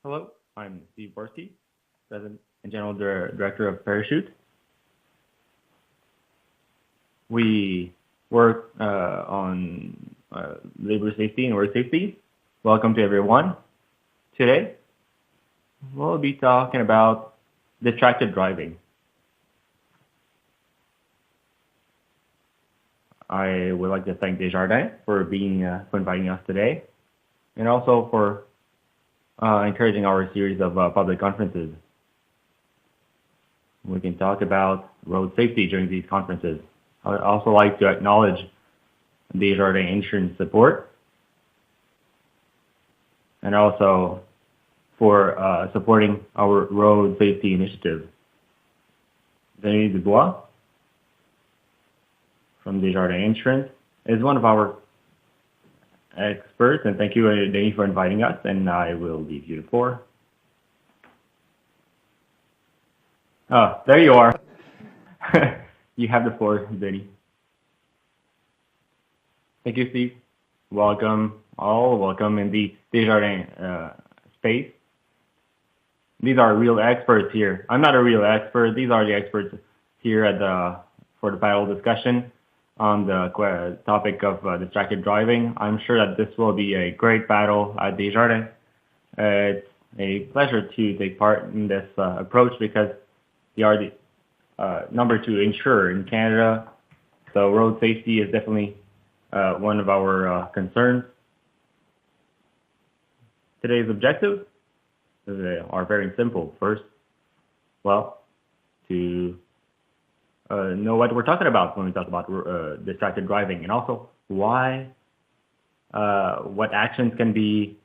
Hello, I'm Steve Borski, President and General Director of Parachute. We work on labor safety and work safety. Welcome to everyone. Today, we'll be talking about distracted driving. I would like to thank Desjardins for inviting us today, and also for encouraging our series of public conferences. We can talk about road safety during these conferences. I would also like to acknowledge Desjardins Insurance support, and also for supporting our road safety initiative. Denis Dubois from Desjardins Insurance is one of our experts, and thank you, Denis, for inviting us, and I will leave you the floor. Oh, there you are. You have the floor, Denis. Thank you, Steve. Welcome, all welcome in the Desjardins space. These are real experts here. I'm not a real expert. These are the experts here for the panel discussion on the topic of distracted driving. I'm sure that this will be a great battle at Desjardins. It's a pleasure to take part in this approach because they are the number 2 insurer in Canada. So road safety is definitely one of our concerns. Today's objectives are very simple. First, to know what we're talking about when we talk about distracted driving, and also why, what actions can be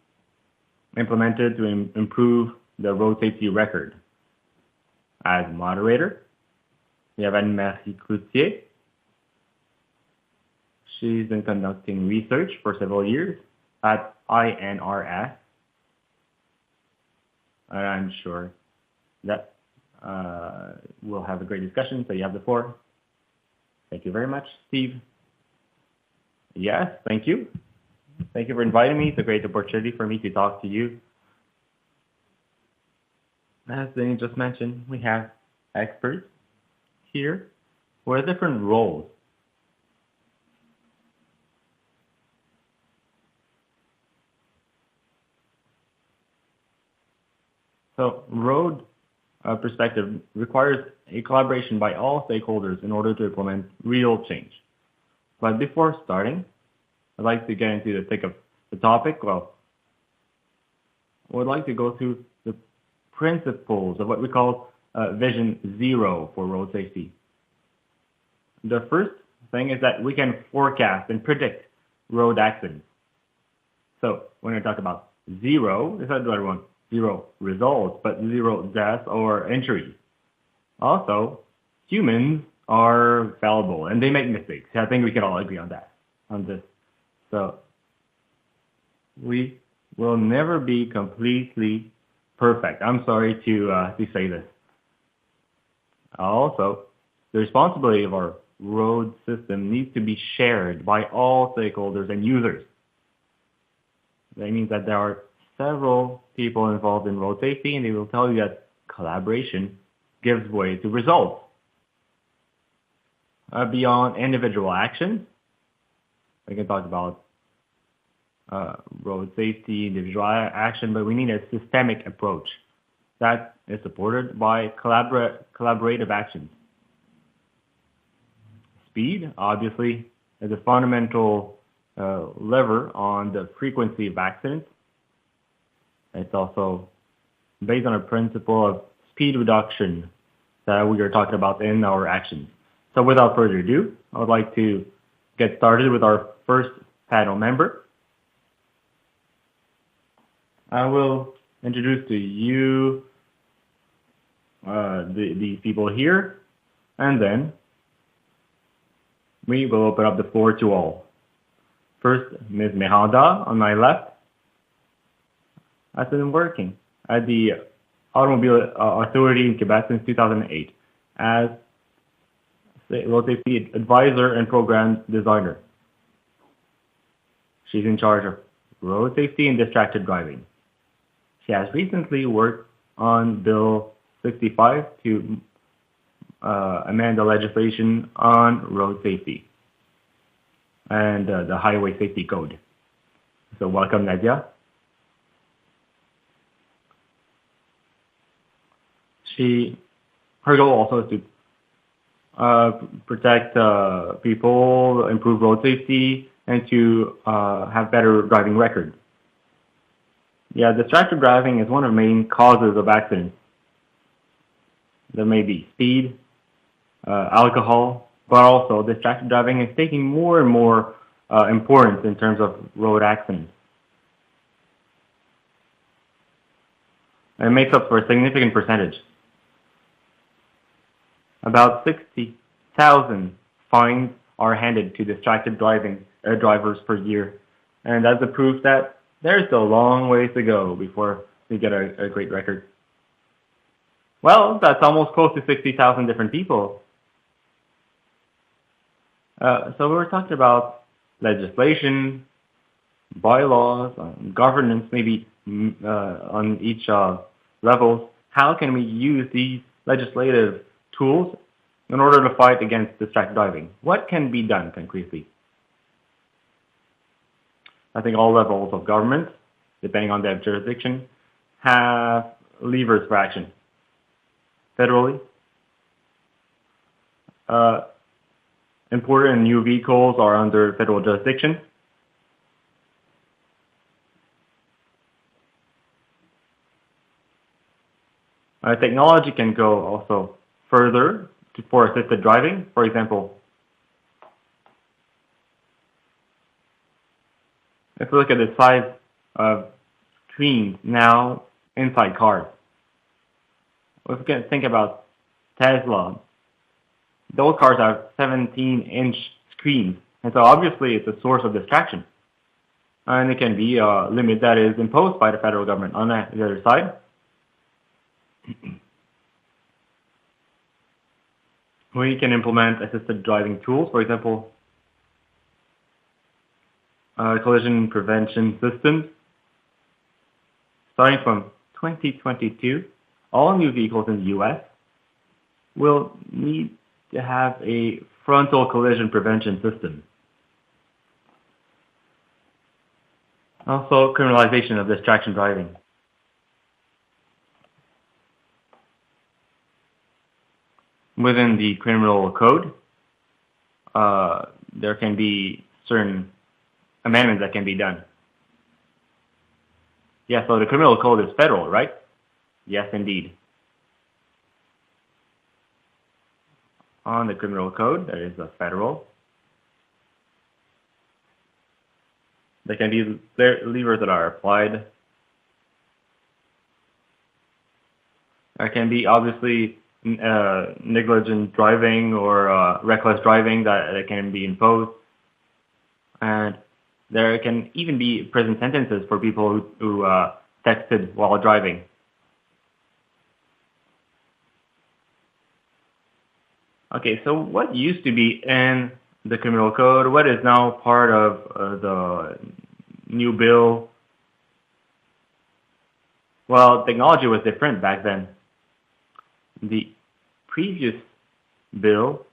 implemented to improve the road safety record. As moderator, we have Anne-Marie Cloutier. She's been conducting research for several years at INRS, and I'm sure that we'll have a great discussion, so you have the floor. Thank you very much, Steve. Yes, thank you. Thank you for inviting me. It's a great opportunity for me to talk to you. As Denis just mentioned, we have experts here with different roles. So road perspective requires a collaboration by all stakeholders in order to implement real change. But before starting, I'd like to get into the thick of the topic. I would like to go through the principles of what we call Vision Zero for road safety. The first thing is that we can forecast and predict road accidents. So when I talk about zero, it's not what I want. 0 results, but 0 deaths or injuries. Also, humans are fallible and they make mistakes. I think we can all agree on this. So we will never be completely perfect. I'm sorry to say this. Also, the responsibility of our road system needs to be shared by all stakeholders and users. That means that there are several people involved in road safety, and they will tell you that collaboration gives way to results. Beyond individual action, we can talk about road safety, individual action, but we need a systemic approach that is supported by collaborative actions. Speed, obviously, is a fundamental lever on the frequency of accidents. It's also based on a principle of speed reduction that we are talking about in our actions. So without further ado, I would like to get started with our first panel member. I will introduce to you the people here, and then we will open up the floor to all. First, Ms. Miranda on my left has been working at the Automobile Authority in Quebec since 2008 as road safety advisor and program designer. She's in charge of road safety and distracted driving. She has recently worked on Bill 65 to amend the legislation on road safety and the Highway Safety Code. So welcome, Nadia. Her goal also is to protect people, improve road safety, and to have better driving record. Yeah, distracted driving is one of the main causes of accidents. There may be speed, alcohol, but also distracted driving is taking more and more importance in terms of road accidents. It makes up for a significant percentage. About 60,000 fines are handed to distracted drivers per year, and that's a proof that there's still a long ways to go before we get a great record. Well, that's almost close to 60,000 different people. So we're talking about legislation, bylaws, governance, maybe on each level. How can we use these legislative tools in order to fight against distracted driving? What can be done concretely? I think all levels of government, depending on their jurisdiction, have levers for action. Federally, imported and new vehicles are under federal jurisdiction. Technology can go also further for assisted driving. For example, if we look at the size of screens now inside cars, if we can think about Tesla, those cars have 17-inch screens, and so obviously it's a source of distraction. And it can be a limit that is imposed by the federal government. On the other side, we can implement assisted driving tools, for example, collision prevention systems. Starting from 2022, all new vehicles in the U.S. will need to have a frontal collision prevention system. Also, criminalization of distraction driving. Within the criminal code, there can be certain amendments that can be done. Yeah, so the criminal code is federal, right? Yes, indeed. On the criminal code, there is a federal. There can be levers that are applied. There can be obviously negligent driving or reckless driving that can be imposed. And there can even be prison sentences for people who texted while driving. Okay, so what used to be in the criminal code, what is now part of the new bill? Well, technology was different back then. The previous bill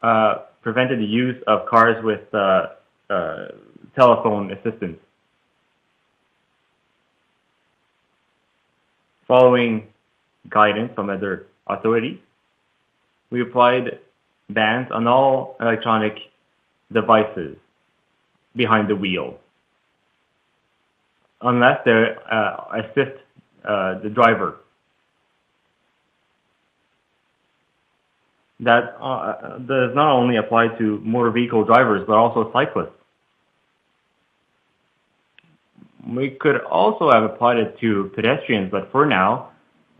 prevented the use of cars with telephone assistance. Following guidance from other authorities, we applied bans on all electronic devices behind the wheel, unless they assist the driver. That does not only apply to motor vehicle drivers, but also cyclists. We could also have applied it to pedestrians, but for now,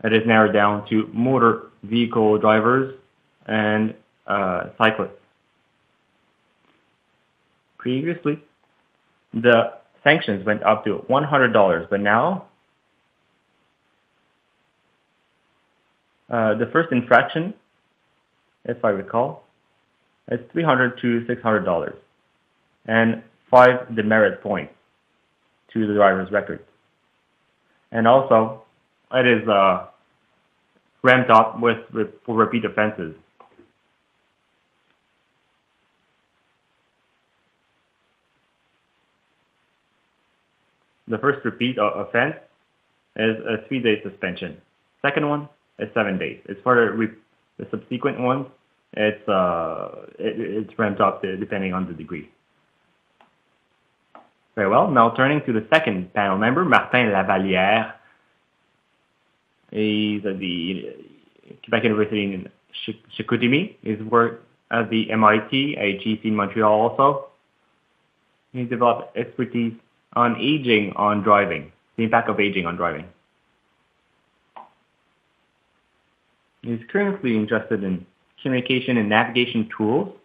it is narrowed down to motor vehicle drivers and cyclists. Previously, the sanctions went up to $100, but now the first infraction, if I recall, is $300 to $600 and 5 demerit points to the driver's record. And also, it is ramped up for repeat offenses. The first repeat offense is a 3-day suspension. Second one is 7 days. It's for the subsequent ones. It's ramped up depending on the degree. Very well. Now turning to the second panel member, Martin Lavalière. He's at the Quebec University in Chicoutimi. He's worked at the MIT, HEC in Montreal also. He developed expertise on aging on driving, the impact of aging on driving. He's currently interested in communication and navigation tools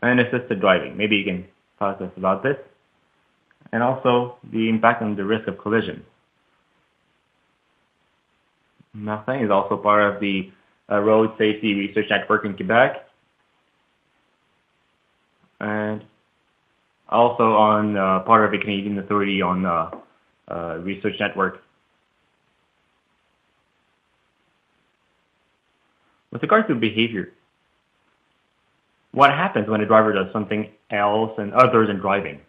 and assisted driving. Maybe you can talk to us about this. And also the impact on the risk of collision. Martin is also part of the Road Safety Research Network in Quebec, and also on part of the Canadian Authority on Research Network. With regard to behavior, what happens when a driver does something else and other than driving?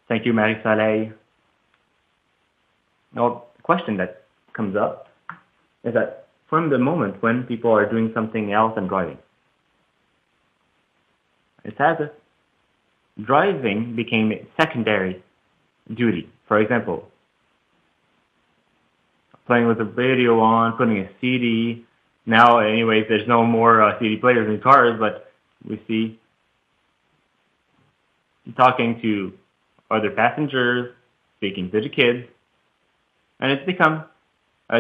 Thank you, Marie-Soleil. Now, the question that comes up is that from the moment when people are doing something else than driving, it's as if driving became a secondary duty. For example, playing with the radio on, putting a CD. Now, anyways, there's no more CD players in cars, but we see talking to other passengers, speaking to the kids, and it's become,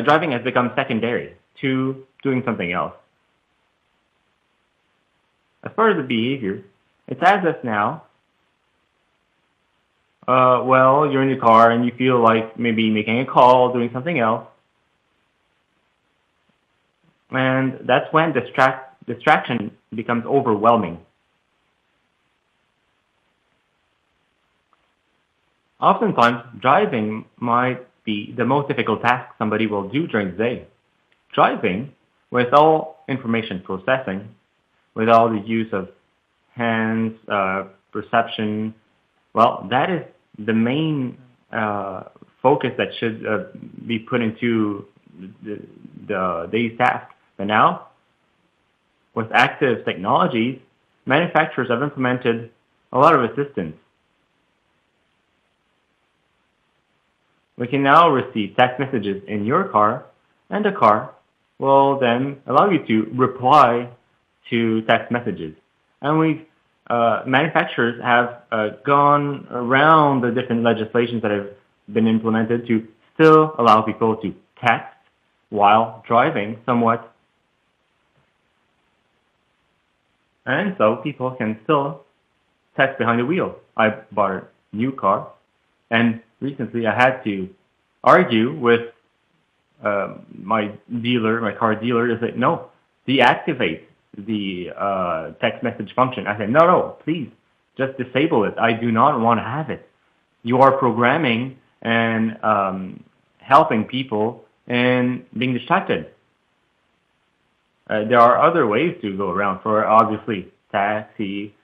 driving has become secondary to doing something else. As far as the behavior, it's as if now, well, you're in your car and you feel like maybe making a call, doing something else, and that's when distraction becomes overwhelming. Oftentimes, driving might be the most difficult task somebody will do during the day. Driving, with all information processing, with all the use of hands, perception, well, that is the main focus that should be put into the day's task. But now, with active technologies, manufacturers have implemented a lot of assistance. We can now receive text messages in your car, and the car will then allow you to reply to text messages. And manufacturers have gone around the different legislations that have been implemented to still allow people to text while driving somewhat. And so people can still text behind the wheel. I bought a new car, and recently I had to argue with my car dealer, to say, no, deactivate the text message function. I said, no, please, just disable it. I do not want to have it. You are programming and helping people and being distracted. There are other ways to go around for, obviously, taxi,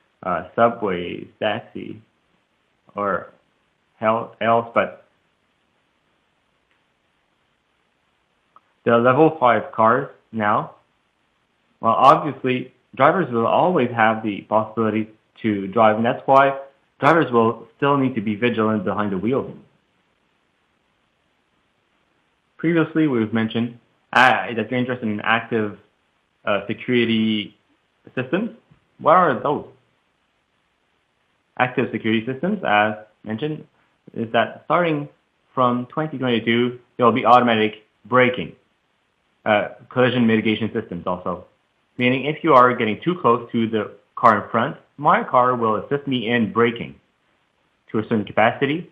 subways, taxi, or else, but the level 5 cars now, well, obviously, drivers will always have the possibility to drive, and that's why drivers will still need to be vigilant behind the wheel. Previously, we've mentioned that you're interested in active security systems. What are those? Active security systems, as mentioned, is that starting from 2022, there will be automatic braking, collision mitigation systems also. Meaning if you are getting too close to the car in front, my car will assist me in braking to a certain capacity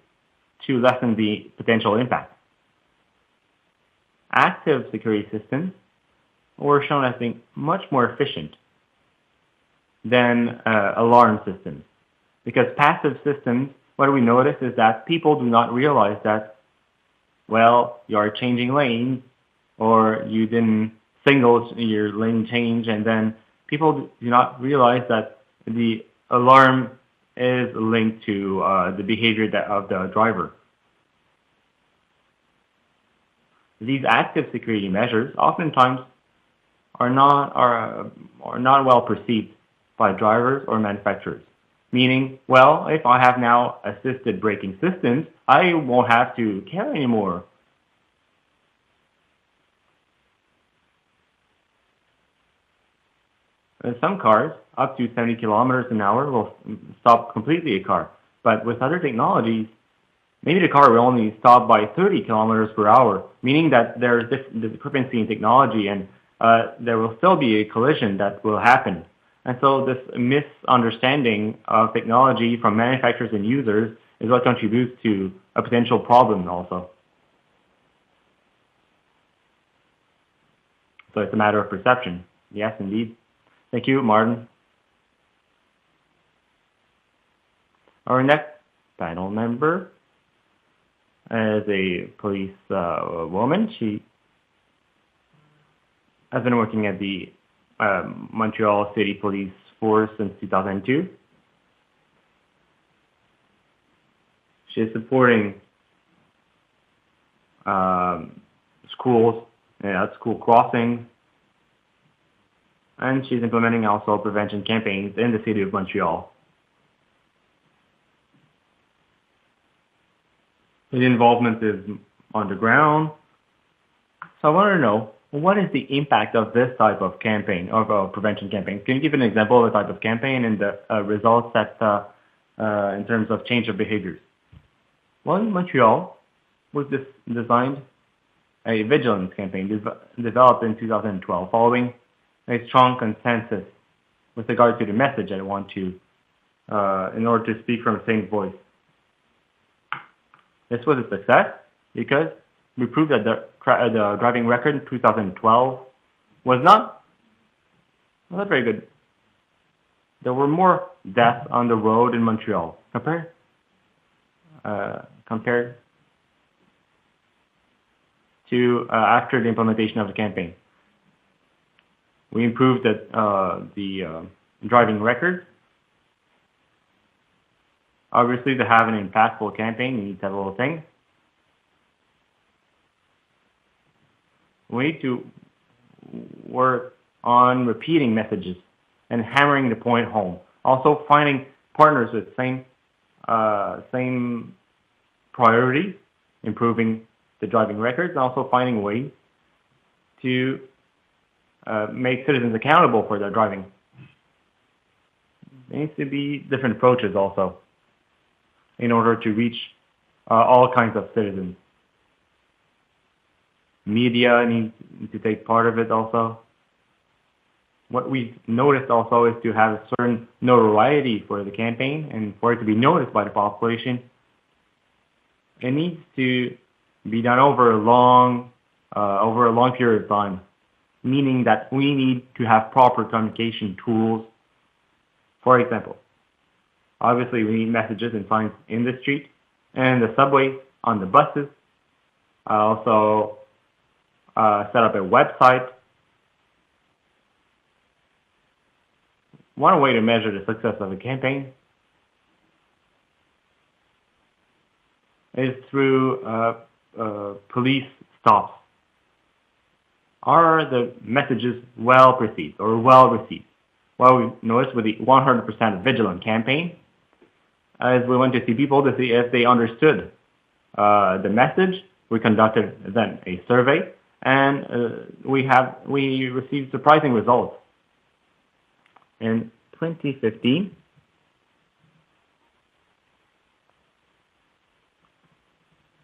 to lessen the potential impact. Active security systems were shown as being much more efficient than alarm systems. Because passive systems, what we notice is that people do not realize that well, you are changing lanes, or you didn't signal your lane change, and then people do not realize that the alarm is linked to the behavior of the driver. These active security measures oftentimes are not well perceived by drivers or manufacturers. Meaning, well, if I have now assisted braking systems, I won't have to care anymore. Some cars, up to 70 kilometers an hour, will stop completely a car. But with other technologies, maybe the car will only stop by 30 kilometers per hour, meaning that there's discrepancy in technology, and there will still be a collision that will happen. And so this misunderstanding of technology from manufacturers and users is what contributes to a potential problem also. So it's a matter of perception. Yes, indeed. Thank you, Martin. Our next panel member is a police woman. She has been working at the Montreal City Police Force since 2002. She is supporting schools at school crossings, and she's implementing also prevention campaigns in the city of Montreal. His involvement is on the ground. So I want to know, what is the impact of this type of campaign, of prevention campaign? Can you give an example of the type of campaign and the results that in terms of change of behaviors? Well, in Montreal, was designed a vigilance campaign developed in 2012 following a strong consensus with regard to the message I want to, in order to speak from the same voice. This was a success because we proved that the driving record in 2012 was not very good. There were more deaths on the road in Montreal compared to after the implementation of the campaign. We improved the driving record. Obviously, to have an impactful campaign, you need several things. We need to work on repeating messages and hammering the point home. Also, finding partners with same priorities, improving the driving records, and also finding ways to make citizens accountable for their driving. There needs to be different approaches also in order to reach all kinds of citizens. Media needs to take part of it also. What we've noticed also is to have a certain notoriety for the campaign and for it to be noticed by the population. It needs to be done over a long period of time, meaning that we need to have proper communication tools. For example, obviously we need messages and signs in the street and the subway, on the buses. Also set up a website. One way to measure the success of a campaign is through police stops. Are the messages well perceived or well received? Well, we noticed with the 100% vigilant campaign, as we went to see people to see if they understood the message. We conducted then a survey, and we received surprising results. In 2015,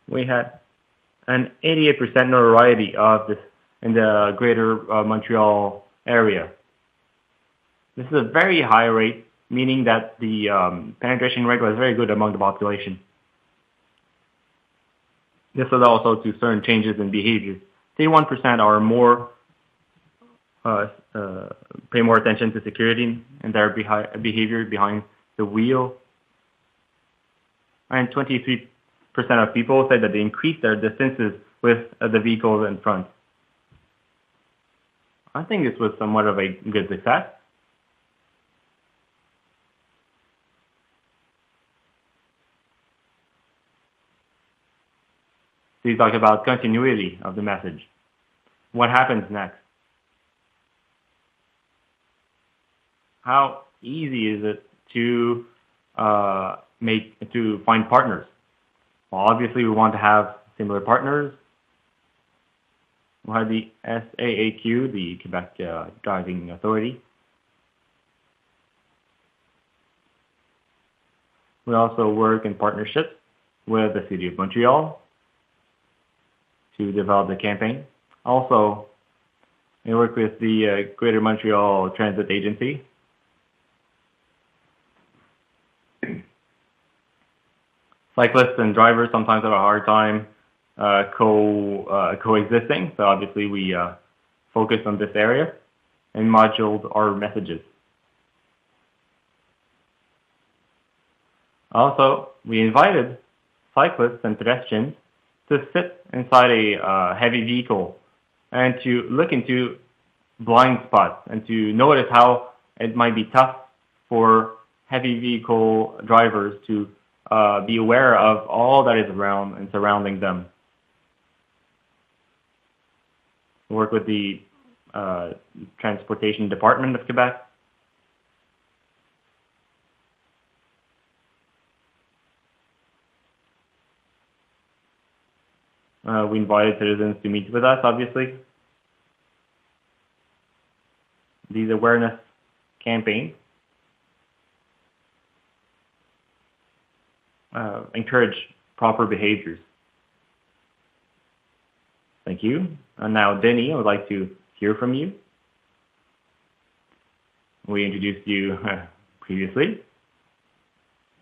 we had an 88% notoriety of this in the greater Montreal area. This is a very high rate, meaning that the penetration rate was very good among the population. This led also to certain changes in behavior. 31% are more pay more attention to security and their behavior behind the wheel, and 23% of people said that they increased their distances with the vehicles in front. I think this was somewhat of a good success. So you talk about continuity of the message. What happens next? How easy is it to find partners? Well, obviously we want to have similar partners. We have the SAAQ, the Quebec Driving Authority. We also work in partnership with the City of Montreal to develop the campaign. Also, we work with the Greater Montreal Transit Agency. Cyclists and drivers sometimes have a hard time coexisting, so obviously we focus on this area and moduled our messages. Also, we invited cyclists and pedestrians to sit inside a heavy vehicle and to look into blind spots and to notice how it might be tough for heavy vehicle drivers to be aware of all that is around and surrounding them. We work with the Transportation Department of Quebec. We invited citizens to meet with us, obviously. These awareness campaigns encourage proper behaviors. Thank you. And now, Denny, I would like to hear from you. We introduced you previously.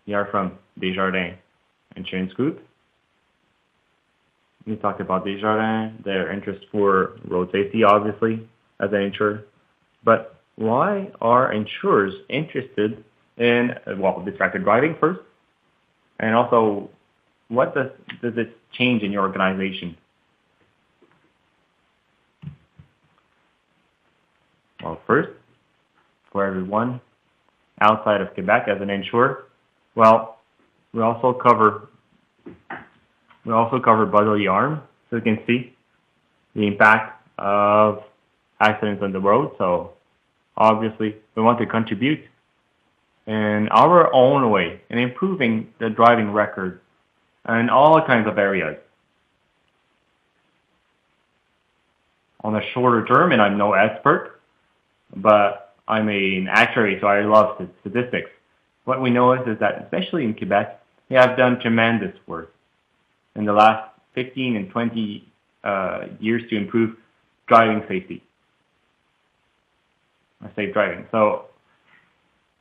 You are from Desjardins Insurance Group. We talked about Desjardins, their interest for road safety, obviously, as an insurer. But why are insurers interested in, distracted driving first? And also, what does it change in your organization? Well, first, for everyone outside of Quebec as an insurer, well, we also cover bodily harm, so you can see the impact of accidents on the road. So obviously, we want to contribute in our own way in improving the driving record in all kinds of areas. On a shorter term, and I'm no expert, but I'm an actuary, so I love statistics. What we know is that, especially in Quebec, we have done tremendous work in the last 15 and 20 years to improve driving safety. Safe driving. So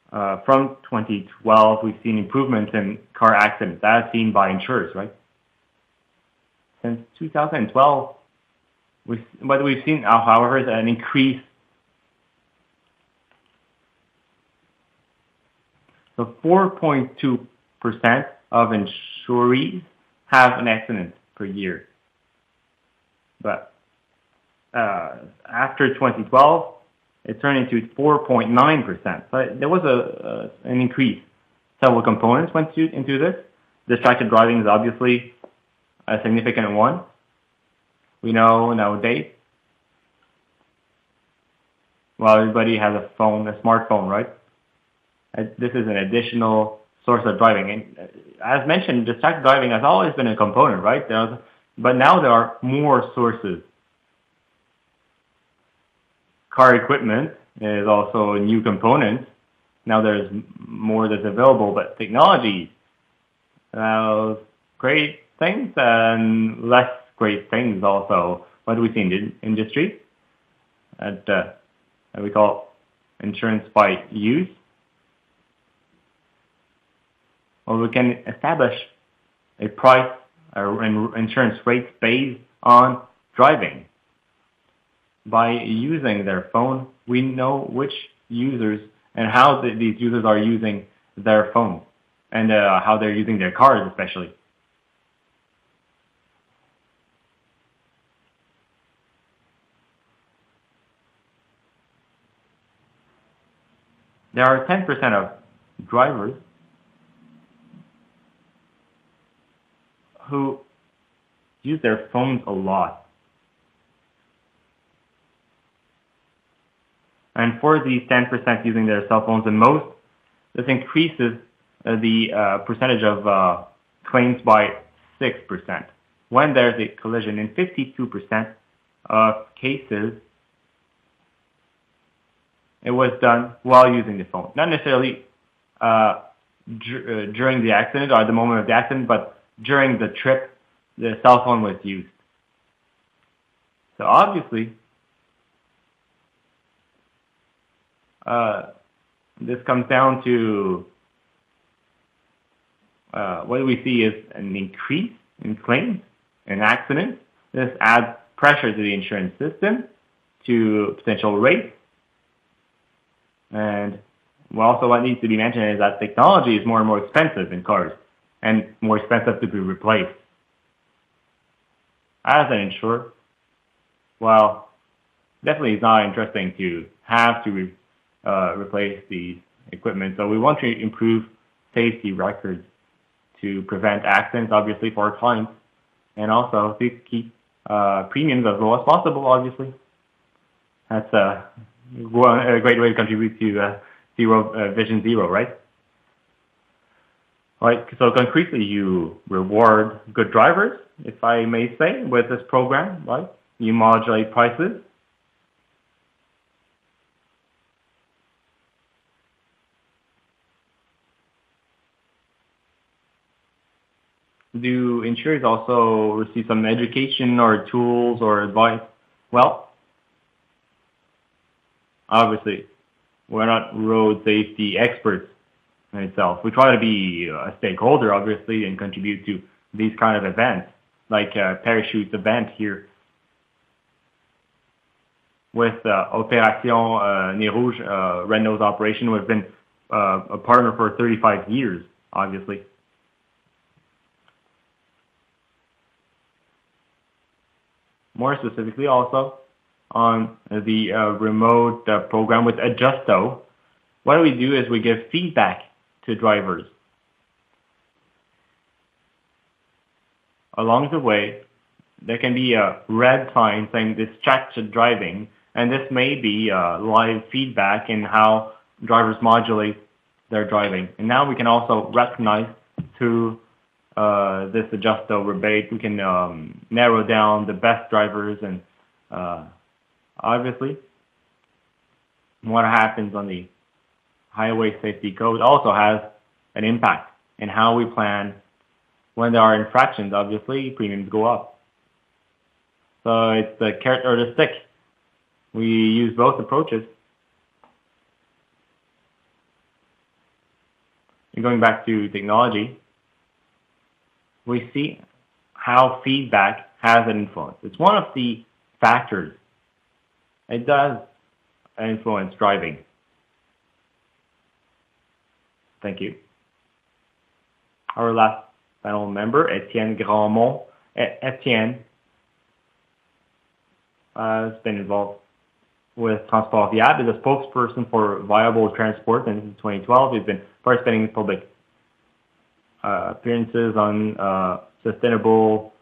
from 2012, we've seen improvements in car accidents as seen by insurers, right? Since 2012, what we've seen, however, is an increase. So 4.2% of insurees have an accident per year. But after 2012, it turned into 4.9%. So there was an increase. Several components went into this. Distracted driving is obviously a significant one. We know nowadays, well, everybody has a phone, a smartphone, right? This is an additional source of driving. And as mentioned, distracted driving has always been a component, right? But now there are more sources. Car equipment is also a new component. Now there's more that's available, but technology allows great things and less great things also. What do we see in the industry? That we call insurance by use. Well, we can establish a price or insurance rates based on driving. By using their phone, we know which users and how these users are using their phone and how they're using their cars especially. there are 10% of drivers who use their phones a lot. And for these 10% using their cell phones the most, this increases the percentage of claims by 6%. When there's a collision, in 52% of cases, it was done while using the phone. Not necessarily during the accident or at the moment of the accident, but during the trip, the cell phone was used. So obviously, this comes down to what we see is an increase in claims and accidents. This adds pressure to the insurance system, to potential rates. And also what needs to be mentioned is that technology is more and more expensive in cars and more expensive to be replaced. As an insurer, well, definitely it's not interesting to have to replace the equipment. So we want to improve safety records to prevent accidents, obviously, for our clients, and also to keep premiums as low as possible, obviously. That's a great way to contribute to Vision Zero, right? All right, so concretely, you reward good drivers, if I may say, with this program, right? You modulate prices. Do insurers also receive some education or tools or advice? Well, obviously, we're not road safety experts in itself. We try to be a stakeholder, obviously, and contribute to these kind of events, like a parachute event here with Opération Nez Rouge, Red Nose operation. We've been a partner for 35 years, obviously. More specifically, also on the remote program with Adjusto, what we do is we give feedback to drivers. Along the way, there can be a red sign saying distracted driving, and this may be live feedback in how drivers modulate their driving. And now we can also recognize through this Adjusto rebate, we can narrow down the best drivers, and obviously what happens on the Highway Safety Code also has an impact in how we plan. When there are infractions, obviously premiums go up. So it's the carrot or the stick. We use both approaches. And going back to technology, we see how feedback has an influence. It's one of the factors. It does influence driving. Thank you. Our last panel member, Etienne Grandmont. Etienne has been involved with Transport Viable, is a spokesperson for viable transport, and since 2012 he's been participating in public appearances on sustainable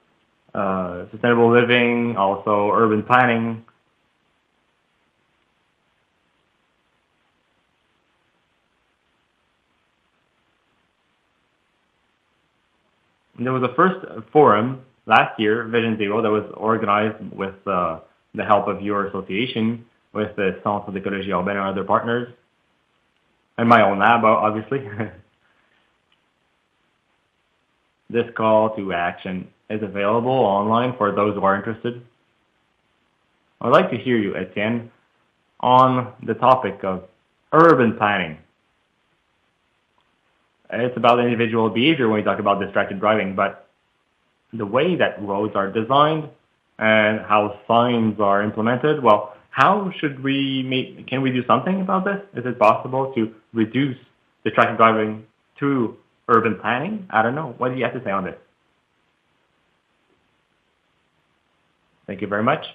living, also urban planning. And there was a first forum last year, Vision Zero, that was organized with the help of your association, with the Centre d'Écologie Urbaine and other partners, and my own lab, obviously. This call to action is available online for those who are interested. I'd like to hear you, Etienne, on the topic of urban planning. It's about individual behavior when we talk about distracted driving, but the way that roads are designed and how signs are implemented, well, how should can we do something about this? Is it possible to reduce distracted driving through urban planning? I don't know. What do you have to say on this? Thank you very much.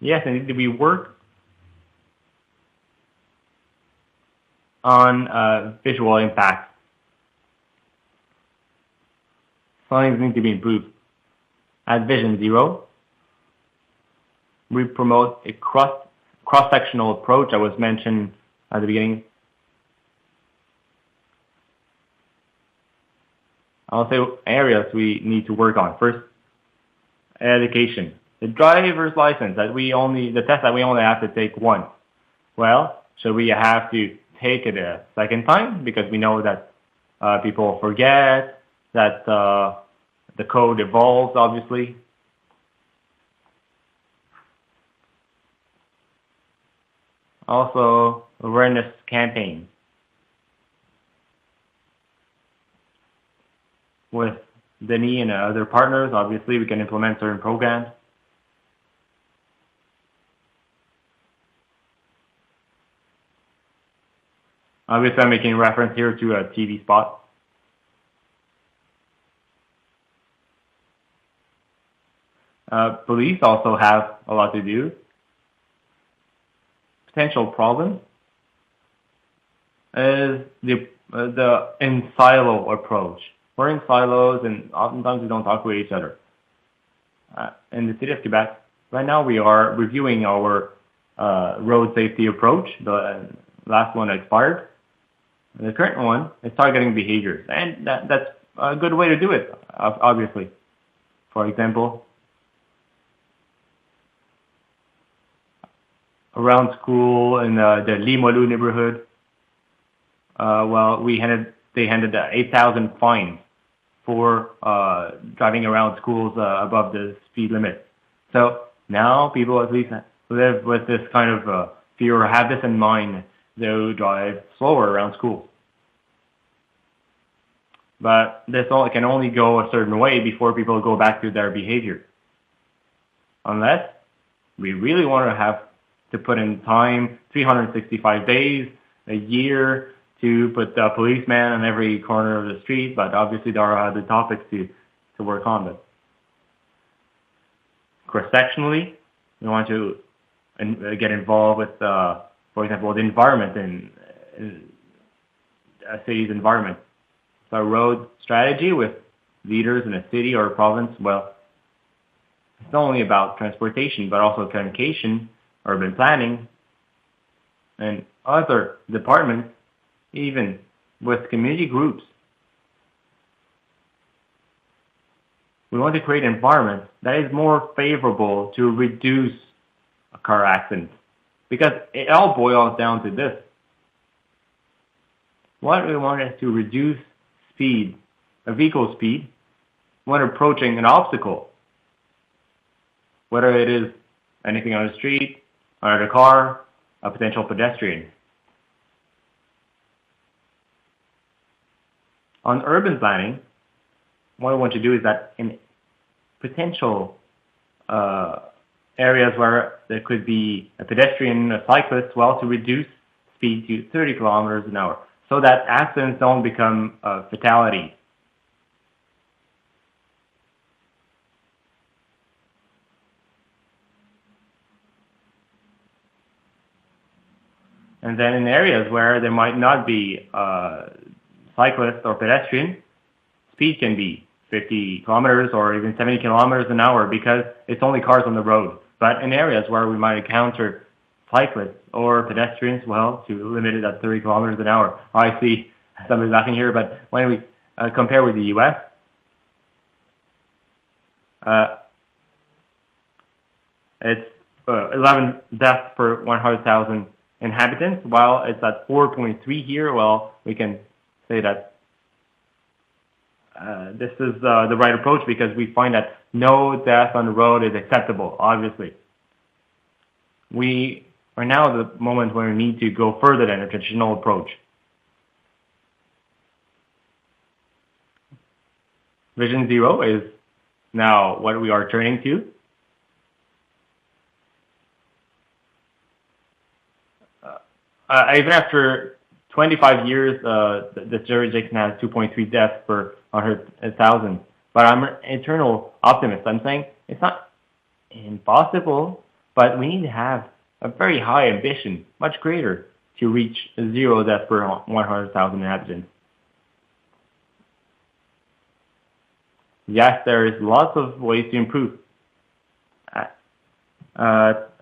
Yes, indeed, we work on visual impact. Some things need to be improved. At Vision Zero, we promote a cross-sectional approach that was mentioned at the beginning. I'll say areas we need to work on. First, education. The driver's license the test that we only have to take once. Well, should we have to take it a second time? Because we know that people forget, that the code evolves, obviously. Also, awareness campaign. With Denis and other partners, obviously, we can implement certain programs. Obviously, I'm making reference here to a TV spot. Police also have a lot to do. Potential problem is the in silo approach. We're in silos, and oftentimes we don't talk with each other. In the city of Quebec, right now we are reviewing our road safety approach. The last one expired. The current one is targeting behaviors, and that's a good way to do it, obviously. For example, around school in the Limoilou neighborhood, they handed 8,000 fines for driving around schools above the speed limit. So now people at least live with this kind of fear or have this in mind. They'll drive slower around school. But this can only go a certain way before people go back to their behavior. Unless we really want to have to put in time, 365 days, a year, to put a policeman on every corner of the street, but obviously there are other topics to work on. But cross-sectionally, we want to get involved with, for example, the environment in a city's environment. So a road strategy with leaders in a city or a province, well, it's not only about transportation, but also communication, urban planning, and other departments, even with community groups. We want to create an environment that is more favorable to reduce a car accident. Because it all boils down to this. What we want is to reduce speed, a vehicle speed, when approaching an obstacle. Whether it is anything on the street, another car, a potential pedestrian. On urban planning, what I want to do is that in potential areas where there could be a pedestrian, a cyclist, well, to reduce speed to 30 kilometers an hour so that accidents don't become fatalities. And then in areas where there might not be cyclists or pedestrian, speed can be 50 kilometers or even 70 kilometers an hour because it's only cars on the road. But in areas where we might encounter cyclists or pedestrians, well, to limit it at 30 kilometers an hour. I see somebody's laughing here, but when we compare with the U.S., it's 11 deaths per 100,000 inhabitants, while it's at 4.3 here. Well, we can say that this is the right approach because we find that no death on the road is acceptable, obviously. We are now at the moment where we need to go further than a traditional approach. Vision Zero is now what we are turning to. Even after 25 years, the jurisdiction has 2.3 deaths per 100,000. But I'm an eternal optimist. I'm saying it's not impossible, but we need to have a very high ambition, much greater, to reach 0 deaths per 100,000 inhabitants. Yes, there is lots of ways to improve.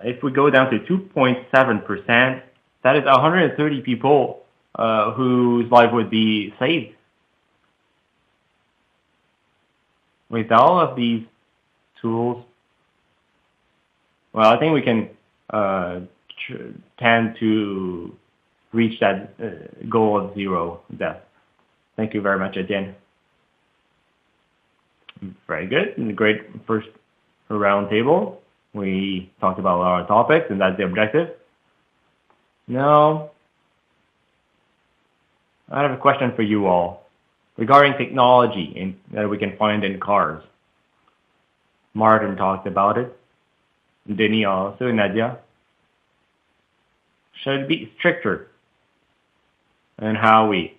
If we go down to 2.7%, that is 130 people whose life would be saved. With all of these tools, well, I think we can tend to reach that goal of 0 deaths. Thank you very much, Etienne. Very good. Great first round table. We talked about a lot of topics, and that's the objective. Now, I have a question for you all regarding technology that we can find in cars. Martin talked about it. Denis also, Nadia. Should it be stricter in how we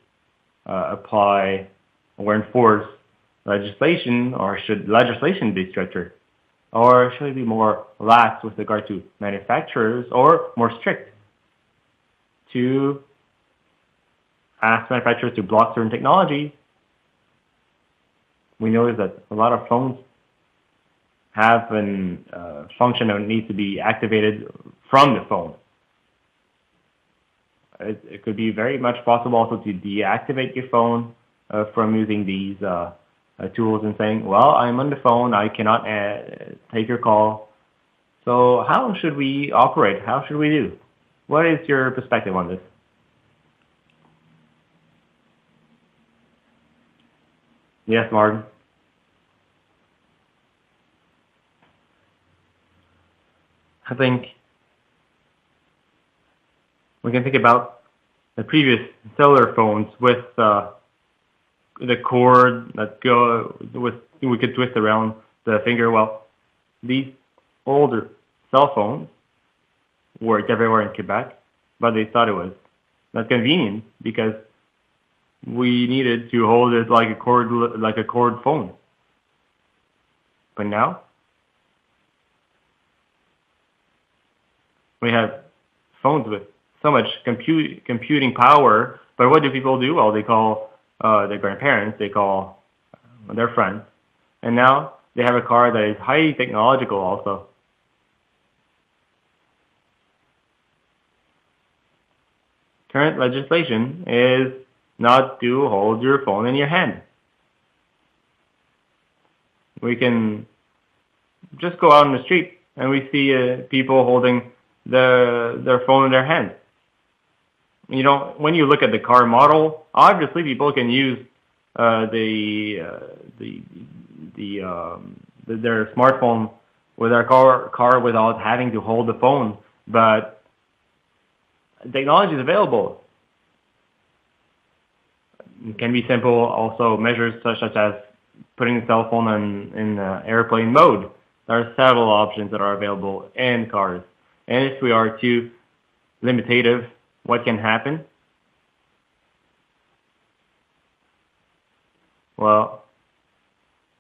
apply or enforce legislation, or should legislation be stricter? Or should it be more lax with regard to manufacturers, or more strict to ask manufacturers to block certain technologies? We notice that a lot of phones have a function that needs to be activated from the phone. It could be very much possible also to deactivate your phone from using these tools and saying, well, I'm on the phone, I cannot take your call. So how should we operate? How should we do? What is your perspective on this? Yes, Martin. I think we can think about the previous cellular phones with the cord that we could twist around the finger. Well, these older cell phones worked everywhere in Quebec, but they thought it was not convenient because we needed to hold it like a cord phone. But now we have phones with so much computing power. But what do people do? Well, they call their grandparents, they call their friends, and now they have a car that is highly technological also. Current legislation is not to hold your phone in your hand. We can just go out on the street and we see people holding their phone in their hand. You know, when you look at the car model, obviously people can use their smartphone with their car without having to hold the phone. But technology is available. It can be simple. Also, measures such as putting the cell phone in airplane mode. There are several options that are available in cars. And if we are too limitative, what can happen? Well,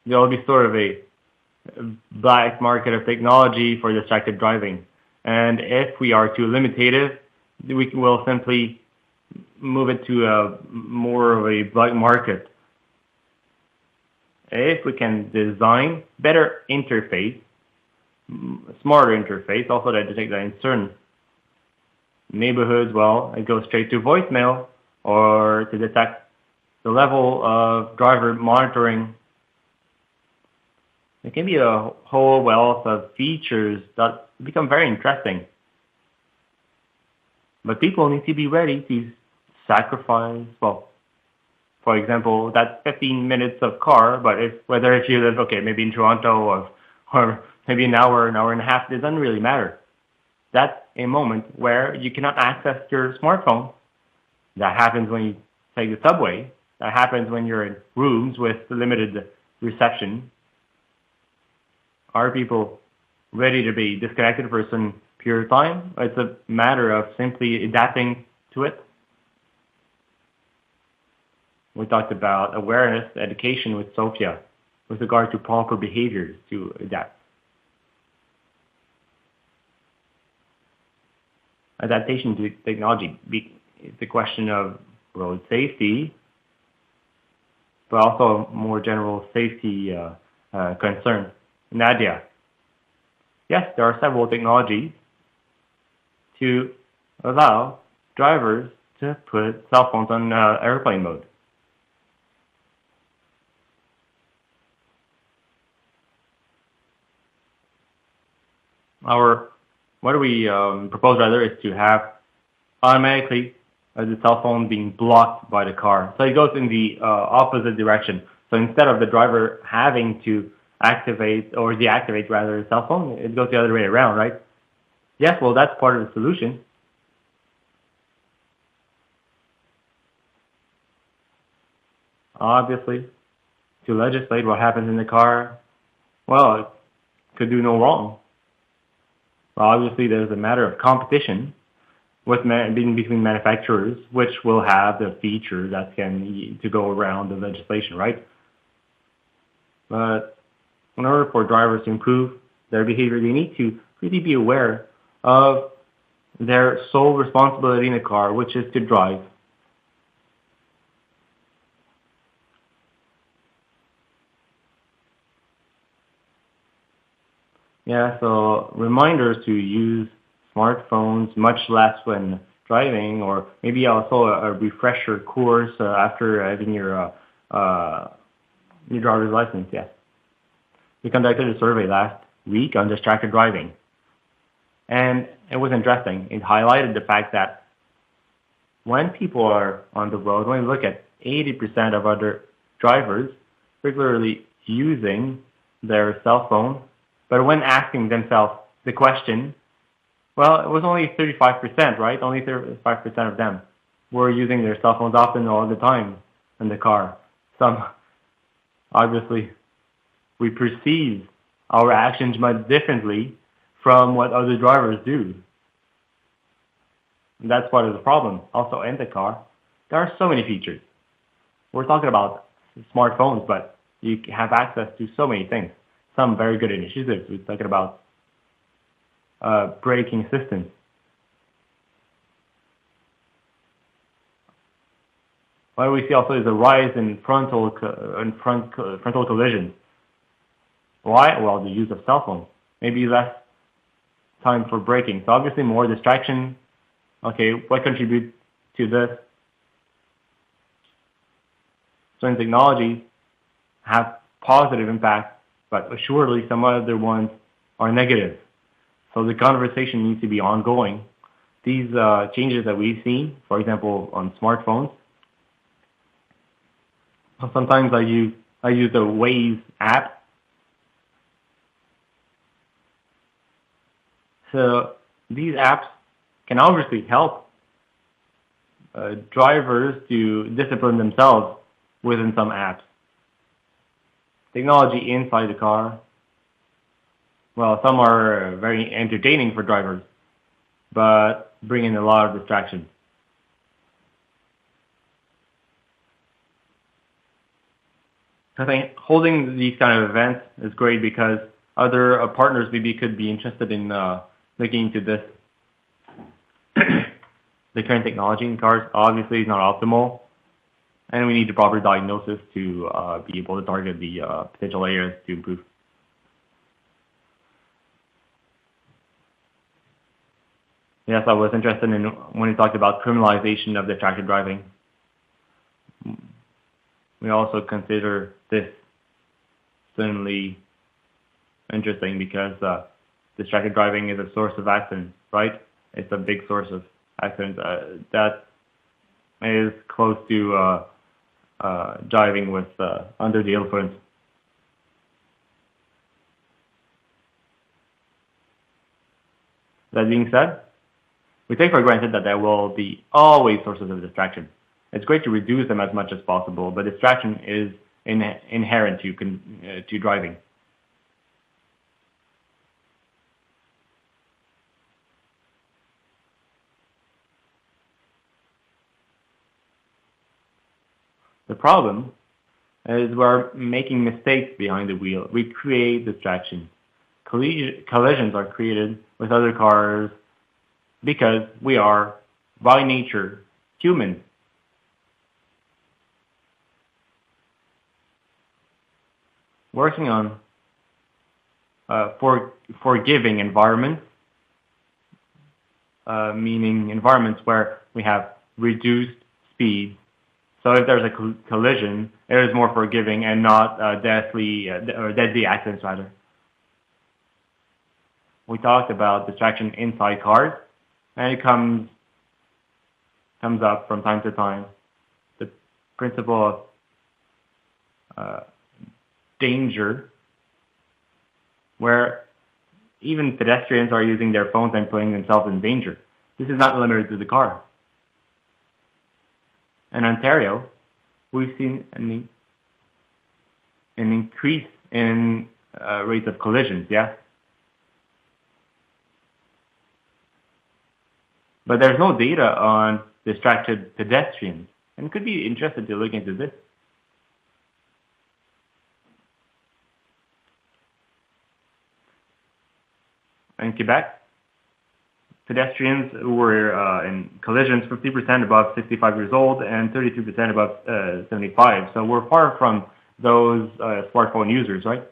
there will be sort of a black market of technology for distracted driving. And if we are too limitative, we will simply move it to more of a black market. If we can design better interface, smarter interface, also to detect that in certain neighborhoods, well, it goes straight to voicemail, or to detect the level of driver monitoring. There can be a whole wealth of features that become very interesting. But people need to be ready to sacrifice, well, for example, that 15 minutes of car, but whether if you live, maybe in Toronto or maybe an hour and a half, it doesn't really matter. That's a moment where you cannot access your smartphone. That happens when you take the subway. That happens when you're in rooms with limited reception. Are people ready to be disconnected for some period of time? It's a matter of simply adapting to it. We talked about awareness, education with Sophia, with regard to proper behaviors to adapt. adaptation to technology. It's a question of road safety, but also more general safety concern. Nadia, yes, there are several technologies to allow drivers to put cell phones on airplane mode. What we propose rather is to have automatically the cell phone being blocked by the car. So it goes in the opposite direction. So instead of the driver having to activate or deactivate rather the cell phone, it goes the other way around, right? Yes, well, that's part of the solution. Obviously, to legislate what happens in the car, well, it could do no wrong. Well, obviously, there's a matter of competition between manufacturers, which will have the feature that can to go around the legislation, right? But in order for drivers to improve their behavior, they need to really be aware of their sole responsibility in a car, which is to drive. Yeah, so reminders to use smartphones much less when driving, or maybe also a refresher course after having your driver's license. Yes, we conducted a survey last week on distracted driving, and it was interesting. It highlighted the fact that when people are on the road, when we look at 80% of other drivers regularly using their cell phone, but when asking themselves the question, well, it was only 35%, right? Only 35% of them were using their cell phones often all the time in the car. Some, obviously, we perceive our actions much differently from what other drivers do. And that's part of the problem. Also in the car, there are so many features. We're talking about smartphones, but you have access to so many things. Some very good initiatives. We're talking about braking assistance. What we see also is a rise in frontal collisions. Why? Well, the use of cell phones. Maybe less time for braking. So obviously more distraction. Okay, what contributes to this? Certain technologies have positive impact, but assuredly some other ones are negative. So the conversation needs to be ongoing. These changes that we've seen, for example, on smartphones, sometimes I use the Waze app. So these apps can obviously help drivers to discipline themselves within some apps. Technology inside the car, well, some are very entertaining for drivers, but bring in a lot of distraction. I think holding these kind of events is great because other partners maybe could be interested in looking into this. The current technology in cars obviously is not optimal, and we need the proper diagnosis to be able to target the potential areas to improve. Yes, I was interested in when you talked about criminalization of distracted driving. We also consider this certainly interesting because distracted driving is a source of accidents, right? It's a big source of accidents that is close to driving with under the influence. That being said, we take for granted that there will be always sources of distraction. It's great to reduce them as much as possible, but distraction is inherent to driving. The problem is we're making mistakes behind the wheel. We create distractions. Collisions are created with other cars because we are, by nature, humans. Working on forgiving environments, meaning environments where we have reduced speed. So if there's a collision, it is more forgiving and not deadly accidents rather. We talked about distraction inside cars, and it comes up from time to time. The principle of danger, where even pedestrians are using their phones and putting themselves in danger. This is not limited to the car. In Ontario, we've seen an increase in rates of collisions, yeah? But there's no data on distracted pedestrians, and it could be interesting to look into this. In Quebec, pedestrians were in collisions 50% above 65 years old and 32% above 75. So we're far from those smartphone users, right?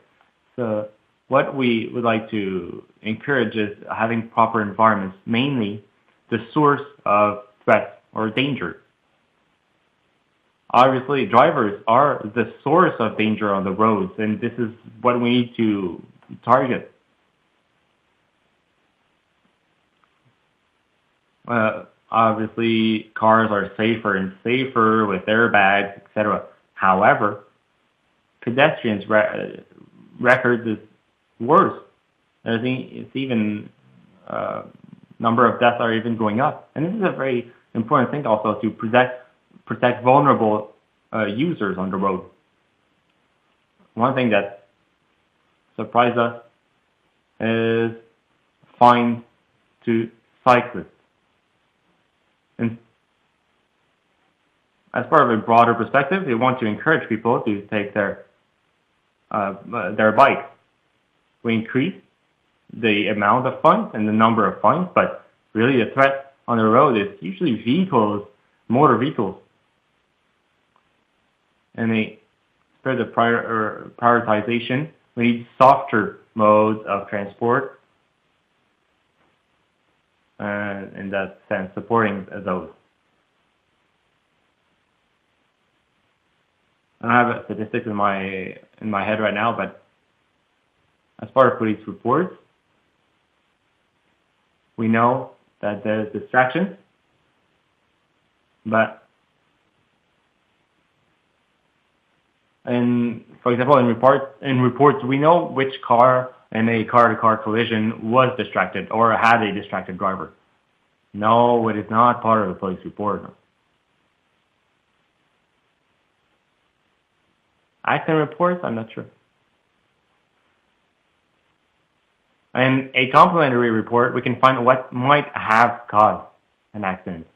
So what we would like to encourage is having proper environments, mainly the source of threat or danger. Obviously, drivers are the source of danger on the roads, and this is what we need to target. Obviously, cars are safer and safer with airbags, etc. However, pedestrians' record is worse. It's even number of deaths are even going up, and this is a very important thing also to protect vulnerable users on the road. One thing that surprised us is fines to cyclists. And as part of a broader perspective, they want to encourage people to take their bikes. We increase the amount of fines and the number of fines, but really the threat on the road is usually vehicles, motor vehicles. And they spread the prioritization. We need softer modes of transport, in that sense, supporting those. I don't have a statistic in my head right now, but as part of police reports, we know that there's distractions, but for example, in reports, we know which car in a car-to-car collision was distracted or had a distracted driver. No, it is not part of the police report. Accident reports, I'm not sure. In a complementary report, we can find what might have caused an accident.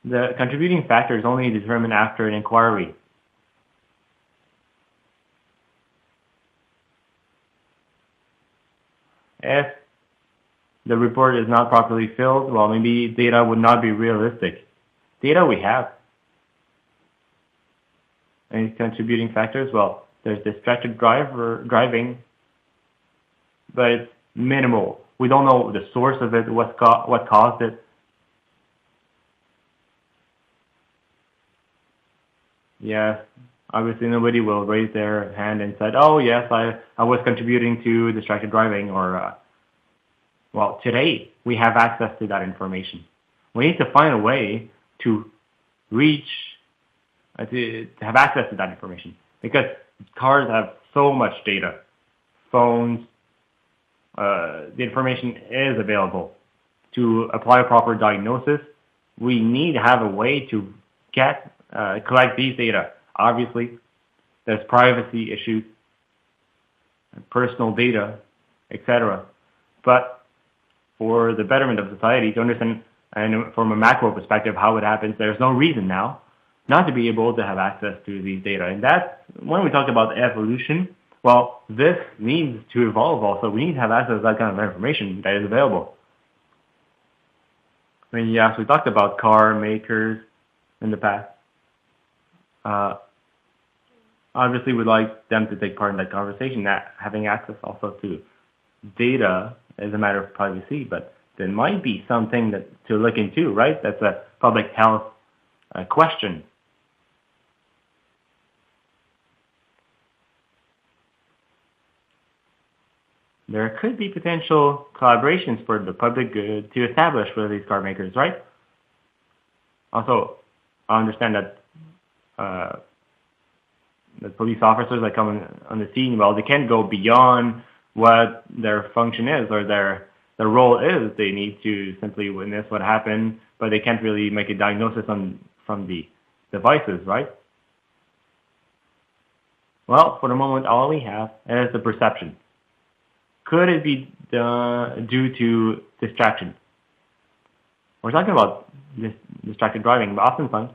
The contributing factor is only determined after an inquiry. If the report is not properly filled, well, maybe data would not be realistic. Data we have. Any contributing factors? Well, there's distracted driving, but it's minimal. We don't know the source of it, what caused it. Yes, obviously nobody will raise their hand and said, oh yes, I was contributing to distracted driving, or, well, today we have access to that information. We need to find a way to reach, to have access to that information, because cars have so much data. Phones, the information is available. To apply a proper diagnosis, we need to have a way to collect these data. Obviously, there's privacy issues, personal data, etc. But for the betterment of society, to understand, and from a macro perspective, how it happens, there's no reason now not to be able to have access to these data. And that's when we talk about evolution, Well, this needs to evolve also. We need to have access to that kind of information that is available. I mean, yes, we talked about car makers in the past. Uh, Obviously, we'd like them to take part in that conversation, that having access also to data is a matter of privacy, but there might be something that to look into, right? That's a public health question. There could be potential collaborations for the public good to establish for these car makers, right? Also, I understand that the police officers that come on the scene, well, they can't go beyond what their function is or their role is. They need to simply witness what happened, but they can't really make a diagnosis from the devices, right? Well, for the moment, all we have is the perception. Could it be due to distraction? We're talking about distracted driving, but oftentimes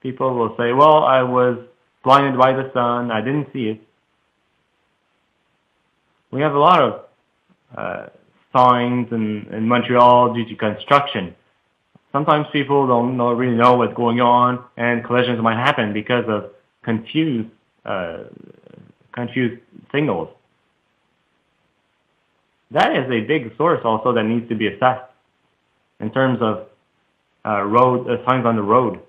people will say, well, I was blinded by the sun, I didn't see it. We have a lot of signs in Montreal due to construction. Sometimes people don't really know what's going on, and collisions might happen because of confused signals. That is a big source also that needs to be assessed in terms of signs on the road.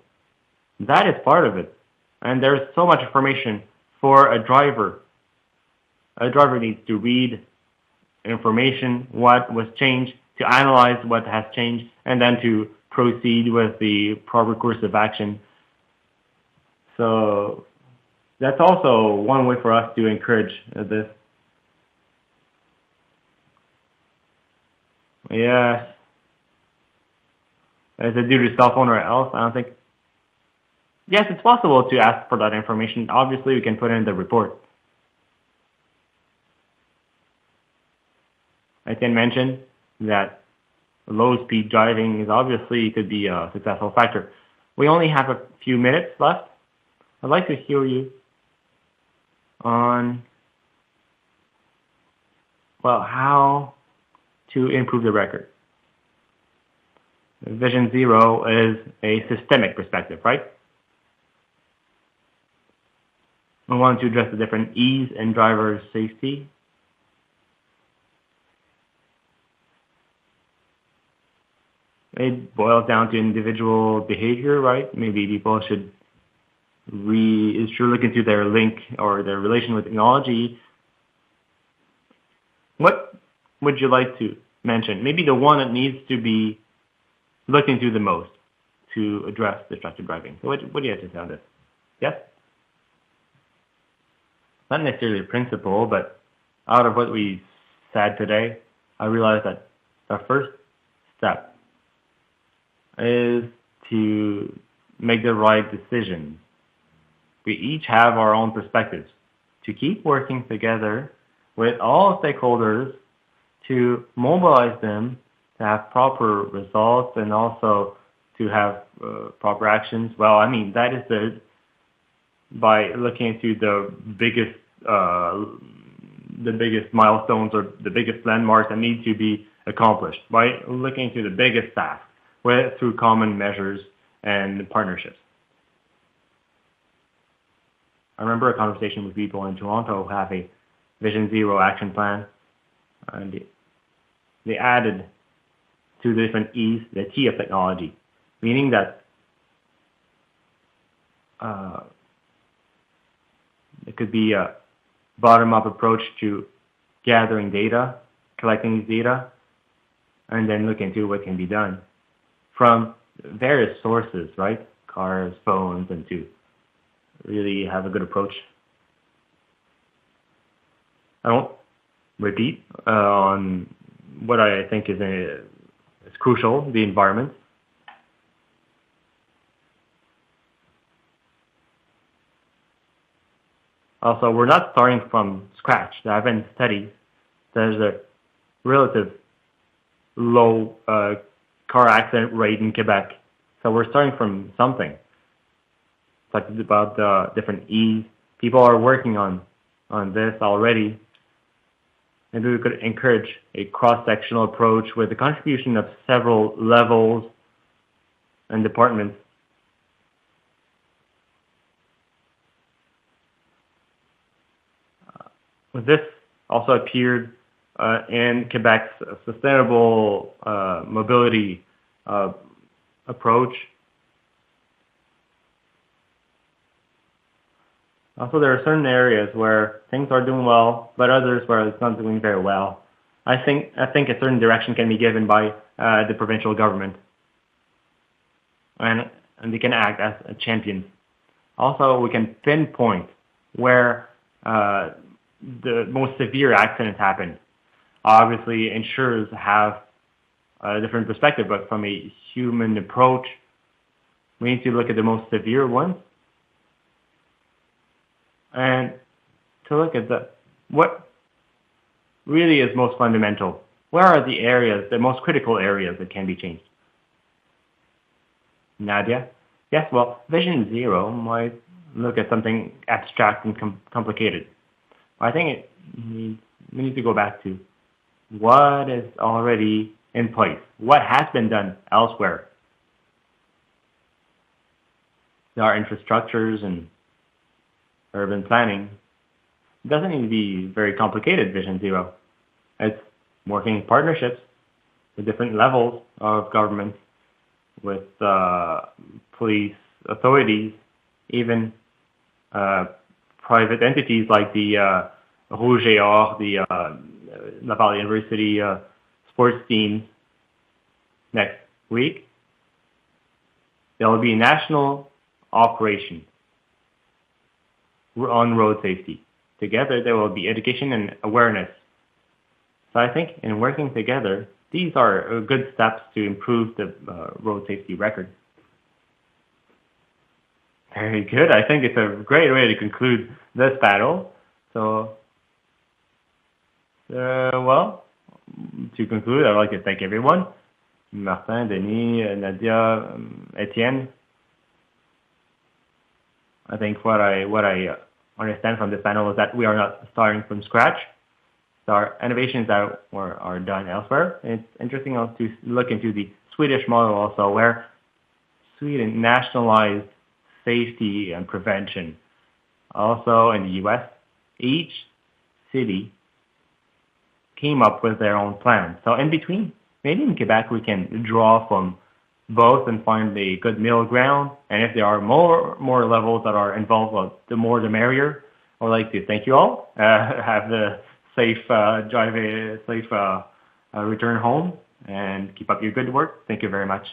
That is part of it. And there's so much information for a driver. A driver needs to read information, what was changed, to analyze what has changed, and then to proceed with the proper course of action. So that's also one way for us to encourage this. Yes. Is it due to cell phone or else? I don't think. Yes, it's possible to ask for that information. Obviously, we can put it in the report. I can mention that low-speed driving is obviously could be a successful factor. We only have a few minutes left. I'd like to hear you on, well, how to improve the record. Vision Zero is a systemic perspective, right? We want to address the different E's in driver safety. It boils down to individual behavior, right? Maybe people should look into their link or their relation with technology. What would you like to mention? Maybe the one that needs to be looked into the most to address distracted driving. So what do you have to say on this? Yes? Not necessarily a principle, but out of what we said today, I realized that the first step is to make the right decisions. We each have our own perspectives. To keep working together with all stakeholders to mobilize them to have proper results and also to have proper actions. Well, I mean, that is by looking into the biggest milestones or the biggest landmarks that need to be accomplished, by looking into the biggest tasks through common measures and partnerships. I remember a conversation with people in Toronto who have a Vision Zero action plan, and they added to the different E's the T of technology, meaning that it could be a bottom-up approach to gathering data, collecting these data, and then look into what can be done from various sources, right? Cars, phones, and to really have a good approach. I won't repeat on what I think is crucial, the environment. Also, we're not starting from scratch. There have been studies. There's a relative low car accident rate in Quebec. So we're starting from something. It's like about the different E's. People are working on on this already. Maybe we could encourage a cross-sectional approach with the contribution of several levels and departments. This also appeared in Quebec's sustainable mobility approach. Also, there are certain areas where things are doing well, but others where it's not doing very well. I think a certain direction can be given by the provincial government, and they can act as a champion. Also, we can pinpoint where the most severe accidents happen. Obviously, insurers have a different perspective, but from a human approach, we need to look at the most severe ones and to look at what really is most fundamental. Where are the areas, the most critical areas that can be changed? Nadia? Yes, well, Vision Zero might look at something abstract and complicated. I think we need to go back to what is already in place, what has been done elsewhere. There are infrastructures and urban planning. It doesn't need to be very complicated, Vision Zero. It's working in partnerships with different levels of government, with police authorities, even private entities like the Rouge et Or, the Laval University sports teams. Next week, there will be a national operation on road safety. Together, there will be education and awareness. So I think in working together, these are good steps to improve the road safety record. Very good. I think it's a great way to conclude this panel. So, well, to conclude, I'd like to thank everyone. Martin, Denis, Nadia, Etienne. I think what I understand from this panel is that we are not starting from scratch. There are innovations that are done elsewhere. It's interesting to look into the Swedish model also, where Sweden nationalized safety and prevention. Also in the US, each city came up with their own plan. So in between, maybe in Quebec we can draw from both and find a good middle ground. And if there are more levels that are involved, well, the more the merrier. I'd like to thank you all. Have the safe return home, and keep up your good work. Thank you very much.